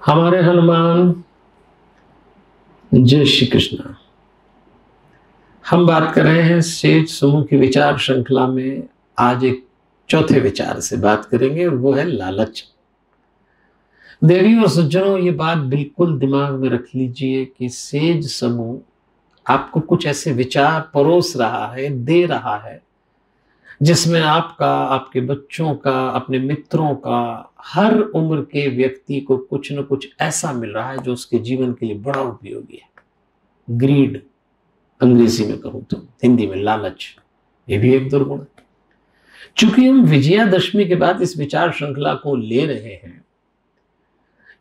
हमारे हनुमान, जय श्री कृष्ण। हम बात कर रहे हैं सेज समूह की विचार श्रृंखला में। आज एक चौथे विचार से बात करेंगे और वो है लालच। देवी और सज्जनों, ये बात बिल्कुल दिमाग में रख लीजिए कि सेज समूह आपको कुछ ऐसे विचार परोस रहा है, दे रहा है, जिसमें आपका, आपके बच्चों का, अपने मित्रों का, हर उम्र के व्यक्ति को कुछ न कुछ ऐसा मिल रहा है जो उसके जीवन के लिए बड़ा उपयोगी है। ग्रीड अंग्रेजी में कहूं तो, हिंदी में लालच, ये भी एक दुर्गुण है। चूंकि हम विजयादशमी के बाद इस विचार श्रृंखला को ले रहे हैं,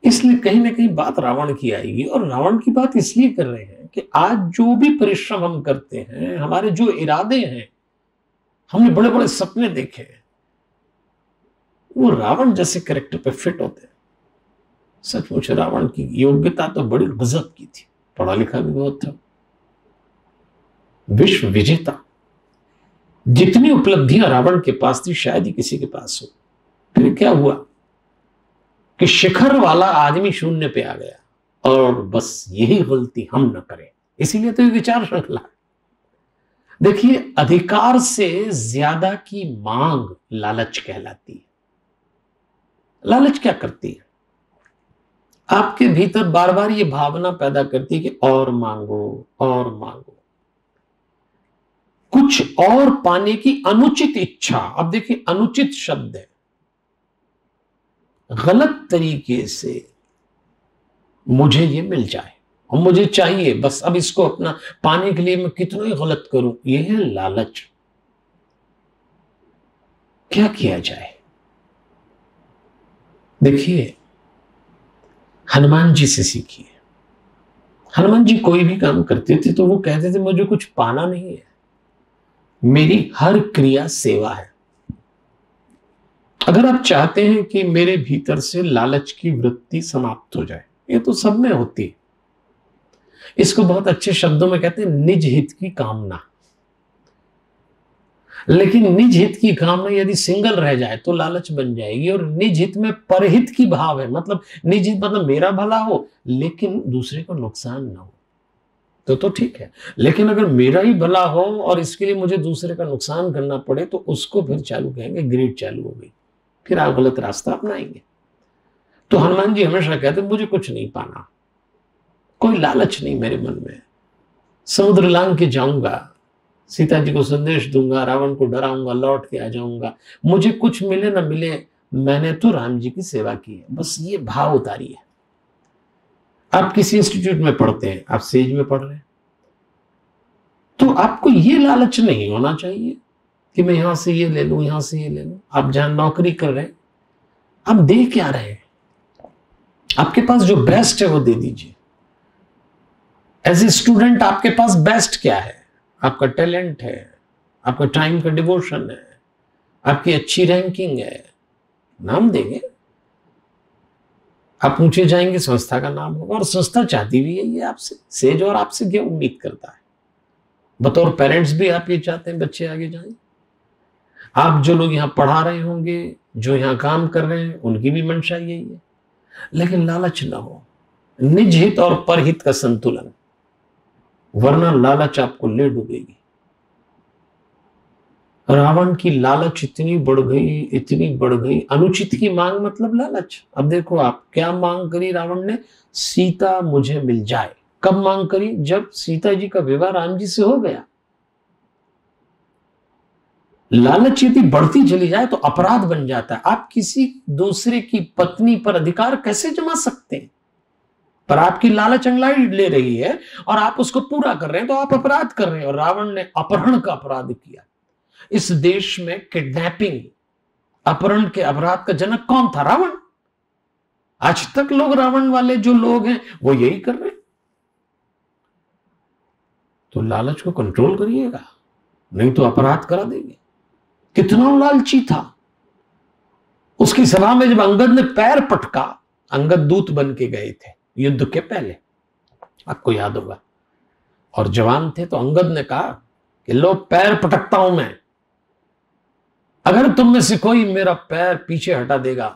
इसलिए कहीं ना कहीं बात रावण की आएगी। और रावण की बात इसलिए कर रहे हैं कि आज जो भी परिश्रम हम करते हैं, हमारे जो इरादे हैं, हमने बड़े बड़े सपने देखे हैं, वो रावण जैसे कैरेक्टर पे फिट होते हैं। सचमुच रावण की योग्यता तो बड़ी गजब की थी, पढ़ा लिखा भी बहुत था, विश्व विजेता। जितनी उपलब्धियां रावण के पास थी शायद ही किसी के पास हो। फिर क्या हुआ कि शिखर वाला आदमी शून्य पे आ गया। और बस यही गलती हम न करें, इसीलिए तो ये विचार श्रृंखला है। देखिए, अधिकार से ज्यादा की मांग लालच कहलाती है। लालच क्या करती है? आपके भीतर बार बार ये भावना पैदा करती है कि और मांगो और मांगो, कुछ और पाने की अनुचित इच्छा। अब देखिए, अनुचित शब्द है, गलत तरीके से मुझे ये मिल जाए और मुझे चाहिए, बस अब इसको अपना पाने के लिए मैं कितना ही गलत करूं, ये है लालच। क्या किया जाए? देखिए, हनुमान जी से सीखिए। हनुमान जी कोई भी काम करते थे तो वो कहते थे मुझे कुछ पाना नहीं है, मेरी हर क्रिया सेवा है। अगर आप चाहते हैं कि मेरे भीतर से लालच की वृत्ति समाप्त हो जाए, ये तो सब में होती है, इसको बहुत अच्छे शब्दों में कहते हैं निज हित की कामना। लेकिन निज हित की कामना यदि सिंगल रह जाए तो लालच बन जाएगी। और निज हित में परहित की भाव है, मतलब निज हित मतलब मेरा भला हो लेकिन दूसरे को नुकसान ना हो, तो ठीक है। लेकिन अगर मेरा ही भला हो और इसके लिए मुझे दूसरे का नुकसान करना पड़े तो उसको फिर चालू कहेंगे, ग्रीड चालू हो गई, फिर आप गलत रास्ता अपनाएंगे। तो हनुमान जी हमेशा कहते मुझे कुछ नहीं पाना, कोई लालच नहीं मेरे मन में। समुद्र लांग के जाऊंगा, सीता जी को संदेश दूंगा, रावण को डराऊंगा, लौट के आ जाऊंगा, मुझे कुछ मिले ना मिले, मैंने तो राम जी की सेवा की है, बस ये भाव उतारिए। आप किसी इंस्टीट्यूट में पढ़ते हैं, आप सेज में पढ़ रहे हैं, तो आपको ये लालच नहीं होना चाहिए कि मैं यहां से ये ले लूं, यहां से ये ले लूं। आप जहां नौकरी कर रहे हैं, आप दे क्या रहे हैं? आपके पास जो बेस्ट है वो दे दीजिए। एज ए स्टूडेंट आपके पास बेस्ट क्या है? आपका टैलेंट है, आपका टाइम का डिवोशन है, आपकी अच्छी रैंकिंग है, नाम देंगे। आप ऊंचे जाएंगे, संस्था का नाम होगा, और संस्था चाहती भी है ये आपसे। सेज और आपसे क्या उम्मीद करता है? बतौर पेरेंट्स भी आप ये चाहते हैं बच्चे आगे जाएं। आप जो लोग यहां पढ़ा रहे होंगे, जो यहां काम कर रहे हैं, उनकी भी मंशा यही है। लेकिन लालच ना हो, निज हित और परहित का संतुलन, वरना लालच आपको ले डूबेगी। रावण की लालच इतनी बढ़ गई, इतनी बढ़ गई। अनुचित की मांग मतलब लालच। अब देखो, आप क्या मांग करी रावण ने? सीता मुझे मिल जाए। कब मांग करी? जब सीता जी का विवाह राम जी से हो गया। लालच यदि बढ़ती चली जाए तो अपराध बन जाता है। आप किसी दूसरे की पत्नी पर अधिकार कैसे जमा सकते हैं? पर आपकी लालच अंगड़ाई ले रही है और आप उसको पूरा कर रहे हैं, तो आप अपराध कर रहे हैं। और रावण ने अपहरण का अपराध किया। इस देश में किडनैपिंग, अपहरण के अपराध का जनक कौन था? रावण। आज तक लोग, रावण वाले जो लोग हैं, वो यही कर रहे हैं। तो लालच को कंट्रोल करिएगा, नहीं तो अपराध करा देंगे। कितना लालची था। उसकी सभा में जब अंगद ने पैर पटका, अंगद दूत बन के गए थे युद्ध के पहले, आपको याद होगा, और जवान थे, तो अंगद ने कहा कि लो पैर पटकता हूं मैं, अगर तुम में से कोई मेरा पैर पीछे हटा देगा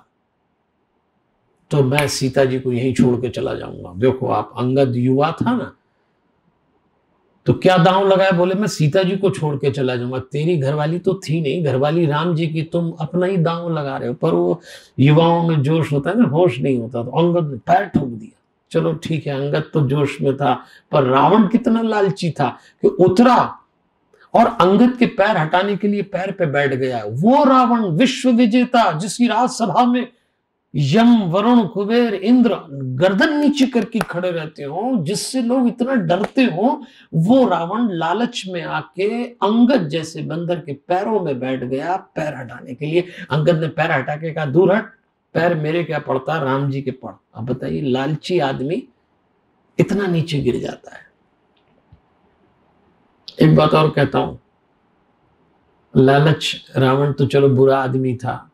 तो मैं सीता जी को यहीं छोड़ के चला जाऊंगा। देखो आप, अंगद युवा था ना, तो क्या दांव लगाया, बोले मैं सीता जी को छोड़ के चला जाऊंगा। तेरी घरवाली तो थी नहीं, घरवाली राम जी की, तुम अपना ही दांव लगा रहे हो। पर वो युवाओं में जोश होता है ना, होश नहीं होता, तो अंगद ने पैर ठोक दिया। चलो ठीक है, अंगद तो जोश में था, पर रावण कितना लालची था कि उतरा और अंगद के पैर हटाने के लिए पैर पे बैठ गया। वो रावण विश्व विजेता, जिसकी राजसभा में यम, वरुण, कुबेर, इंद्र गर्दन नीचे करके खड़े रहते हो, जिससे लोग इतना डरते हो, वो रावण लालच में आके अंगद जैसे बंदर के पैरों में बैठ गया पैर हटाने के लिए। अंगद ने पैर हटा के कहा, दूर हट, पैर मेरे क्या पड़ता, राम जी के पड़। अब बताइए, लालची आदमी इतना नीचे गिर जाता है। एक बात और कहता हूं, लालच, रावण तो चलो बुरा आदमी था,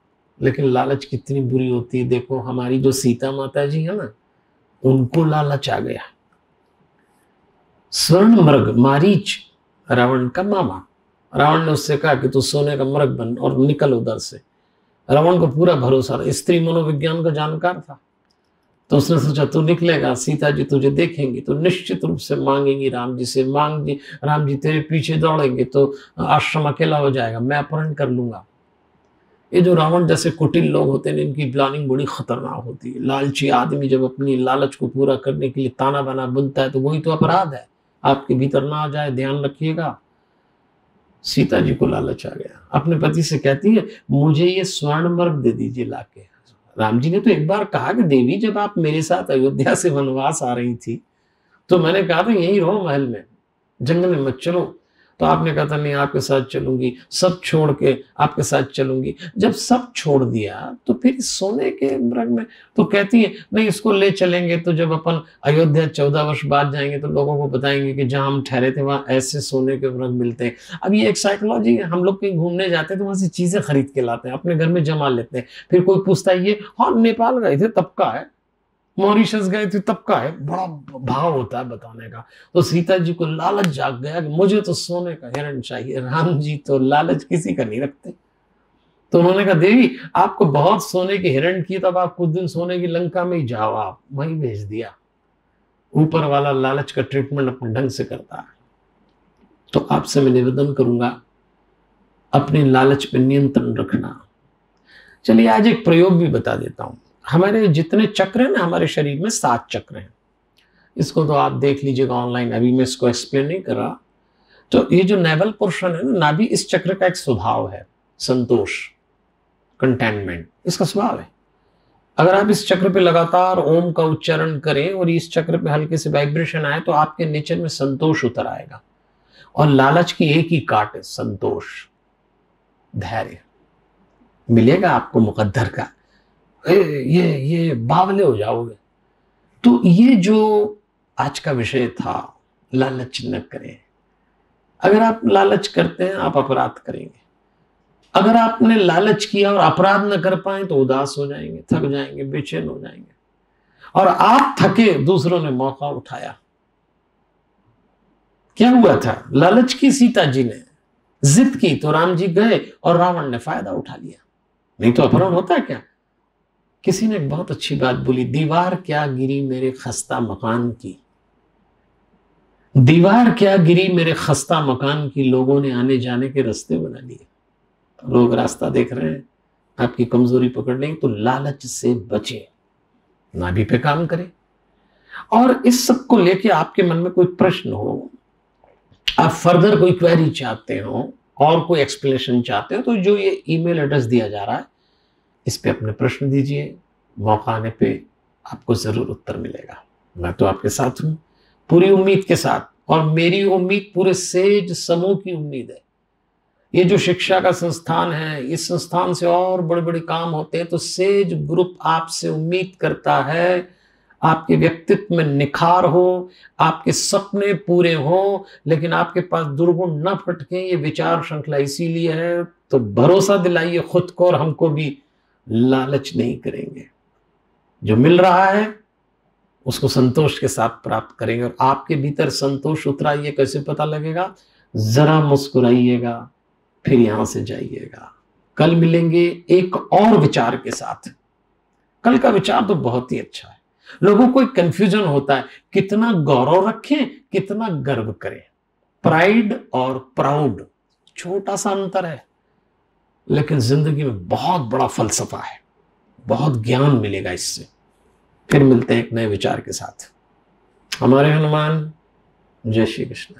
लेकिन लालच कितनी बुरी होती है। देखो हमारी जो सीता माता जी है ना, उनको लालच आ गया। स्वर्ण मृग मारीच, रावण का मामा, रावण ने उससे कहा कि तू सोने का मृग बन और निकल उधर से। रावण को पूरा भरोसा था, स्त्री मनोविज्ञान का जानकार था, तो उसने सोचा तू निकलेगा, सीता जी तुझे देखेंगी तो निश्चित रूप से मांगेंगी राम जी से, राम जी तेरे पीछे दौड़ेंगे तो आश्रम अकेला हो जाएगा, मैं अपहरण कर लूंगा। ये जो रावण जैसे कुटिल लोग होते हैं, इनकी प्लानिंग बड़ी खतरनाक होती है। लालची आदमी जब अपनी लालच को पूरा करने के लिए ताना बाना बुनता है, तो वही तो अपराध है, आपके भीतर ना आ जाए, ध्यान रखिएगा। सीता जी को लालच आ गया, अपने पति से कहती है मुझे ये स्वर्ण मृग दे दीजिए लाके। राम जी ने तो एक बार कहा कि देवी, जब आप मेरे साथ अयोध्या से वनवास आ रही थी तो मैंने कहा था यहीं रहो महल में, जंगल में मत चलो, तो आपने कहा था नहीं आपके साथ चलूंगी, सब छोड़ के आपके साथ चलूंगी। जब सब छोड़ दिया तो फिर सोने के मृग में, तो कहती है नहीं इसको ले चलेंगे, तो जब अपन अयोध्या 14 वर्ष बाद जाएंगे तो लोगों को बताएंगे कि जहां हम ठहरे थे वहां ऐसे सोने के मृग मिलते हैं। अब ये एक साइकोलॉजी है, हम लोग कहीं घूमने जाते हैं तो वहां से चीजें खरीद के लाते हैं, अपने घर में जमा लेते हैं, फिर कोई पूछता है ये, हाँ नेपाल गए थे तब का है, मॉरिशस गए थे तब का है, बड़ा भाव होता है बताने का। तो सीता जी को लालच जाग गया कि मुझे तो सोने का हिरण चाहिए। राम जी तो लालच किसी का नहीं रखते, तो उन्होंने कहा देवी आपको बहुत सोने के हिरण की, तब आप कुछ दिन सोने की लंका में ही जाओ, आप वहीं भेज दिया। ऊपर वाला लालच का ट्रीटमेंट अपने ढंग से करता है। तो आपसे मैं निवेदन करूंगा, अपने लालच पर नियंत्रण रखना। चलिए आज एक प्रयोग भी बता देता हूं। हमारे जितने चक्र हैं ना, हमारे शरीर में 7 चक्र हैं, इसको तो आप देख लीजिएगा ऑनलाइन, अभी मैं इसको एक्सप्लेन नहीं कर रहा। तो ये जो नेवल पोर्शन है ना, नाभि, इस चक्र का एक स्वभाव है संतोष, कंटेनमेंट, इसका स्वभाव है। अगर आप इस चक्र पे लगातार ओम का उच्चारण करें और इस चक्र पे हल्के से वाइब्रेशन आए तो आपके नेचर में संतोष उतर आएगा। और लालच की एक ही काट है, संतोष, धैर्य मिलेगा आपको मुकद्दर का, ये बावले हो जाओगे। तो ये जो आज का विषय था, लालच न करें। अगर आप लालच करते हैं आप अपराध करेंगे। अगर आपने लालच किया और अपराध न कर पाए तो उदास हो जाएंगे, थक जाएंगे, बेचैन हो जाएंगे। और आप थके, दूसरों ने मौका उठाया। क्या हुआ था, लालच की सीता जी ने, जिद की तो राम जी गए और रावण ने फायदा उठा लिया, नहीं तो अपहरण होता है क्या। किसी ने एक बहुत अच्छी बात बोली, दीवार क्या गिरी मेरे खस्ता मकान की, दीवार क्या गिरी मेरे खस्ता मकान की, लोगों ने आने जाने के रास्ते बना लिए। लोग रास्ता देख रहे हैं, आपकी कमजोरी पकड़ लेंगे, तो लालच से बचे, नाभि पे काम करें। और इस सब को लेके आपके मन में कोई प्रश्न हो, आप फर्दर कोई क्वेरी चाहते हो और कोई एक्सप्लेनेशन चाहते हो, तो जो ये ईमेल एड्रेस दिया जा रहा है इस पे अपने प्रश्न दीजिए, मौका आने पे आपको जरूर उत्तर मिलेगा। मैं तो आपके साथ हूं, पूरी उम्मीद के साथ, और मेरी उम्मीद पूरे सेज समूह की उम्मीद है। ये जो शिक्षा का संस्थान है, इस संस्थान से और बड़े बड़े काम होते हैं, तो सेज ग्रुप आपसे उम्मीद करता है आपके व्यक्तित्व में निखार हो, आपके सपने पूरे हो, लेकिन आपके पास दुर्गुण न फटके। ये विचार श्रृंखला इसीलिए है। तो भरोसा दिलाइए खुद को और हमको भी, लालच नहीं करेंगे, जो मिल रहा है उसको संतोष के साथ प्राप्त करेंगे। और आपके भीतर संतोष उतरा, ये कैसे पता लगेगा, जरा मुस्कुराइएगा फिर यहां से जाइएगा। कल मिलेंगे एक और विचार के साथ। कल का विचार तो बहुत ही अच्छा है। लोगों को एक कंफ्यूजन होता है, कितना गौरव रखें, कितना गर्व करें। प्राइड और प्राउड छोटा सा अंतर है, लेकिन जिंदगी में बहुत बड़ा फलसफा है, बहुत ज्ञान मिलेगा इससे। फिर मिलते हैं एक नए विचार के साथ। हमारे हनुमान, जय श्री कृष्ण।